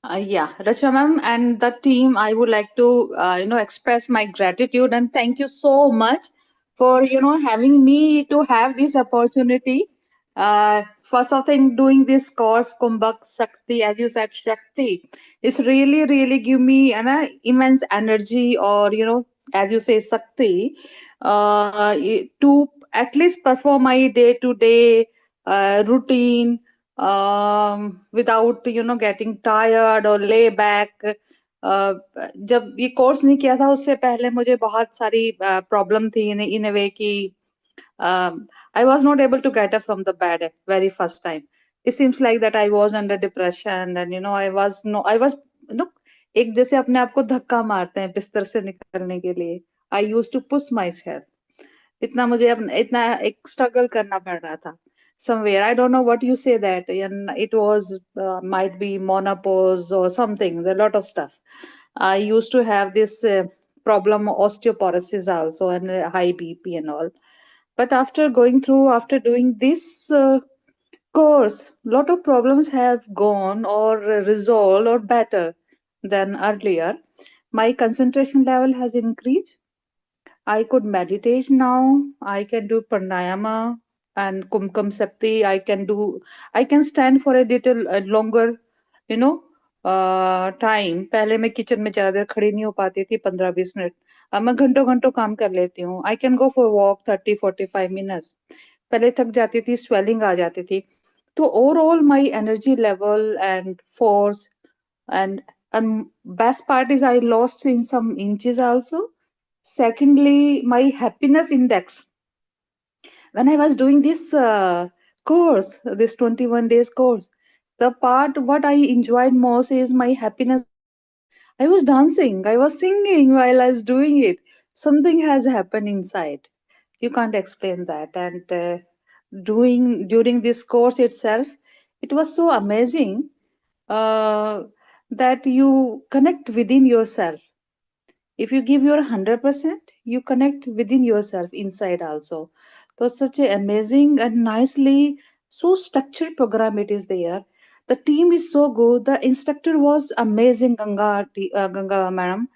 Yeah, Racha ma'am and the team, I would like to, express my gratitude and thank you so much for, having me to have this opportunity. First of thing, doing this course, Kumbhak Shakti, as you said, Shakti, is really, really give me an immense energy or, as you say, Shakti, to at least perform my day-to-day routine without getting tired or lay back. जब ये course नहीं किया था उससे पहले मुझे बहुत सारी प्रॉब्लम थी इन अ वे कि I was not able to get up from the bed at very first time. It seems like that I was under depression and I was you know एक जैसे अपने आप को धक्का मारते हैं बिस्तर से निकलने के लिए. I used to push myself. इतना मुझे इतना एक स्ट्रगल करना पड़ रहा था somewhere. I don't know what you say that, and it was might be menopause or something. There are a lot of stuff. I used to have this problem osteoporosis also and high BP and all. But after doing this course, lot of problems have gone or resolved or better than earlier. My concentration level has increased. I could meditate now. I can do pranayama and kumkum sakti. I can stand for a little longer, you know, time. पहले मैं kitchen में ज्यादा देर खड़ी नहीं हो पाती थी 15-20 minute. अब मैं घंटों घंटों काम कर लेती हूँ. I can go for a walk 30-45 minutes. पहले थक जाती थी, swelling आ जाती थी. तो overall my energy level and force and best part is I lost in some inches also. Secondly, my happiness index. When I was doing this course, this 21 days course, the part what I enjoyed most is my happiness. I was dancing, I was singing while I was doing it. Something has happened inside. You can't explain that. And doing during this course itself, it was so amazing uh, that you connect within yourself. If you give your 100%, you connect within yourself inside also. So such a amazing and nicely so structured program it is there. The team is so good. The instructor was amazing, Ganga madam,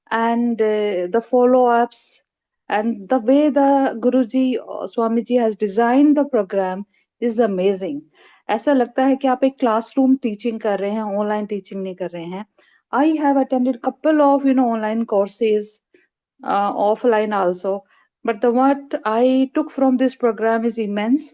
and the follow-ups and the way the Guruji Swamiji has designed the program is amazing. ऐसा लगता है कि आप एक classroom teaching कर रहे हैं, online teaching नहीं कर रहे हैं. I have attended couple of online courses, offline also, but the what I took from this program is immense,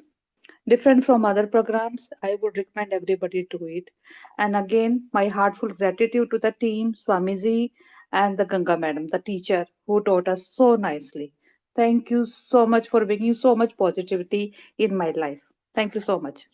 different from other programs. I would recommend everybody to it. And again, my heartfelt gratitude to the team, Swamiji and the Ganga Madam, the teacher who taught us so nicely. Thank you so much for bringing so much positivity in my life. Thank you so much.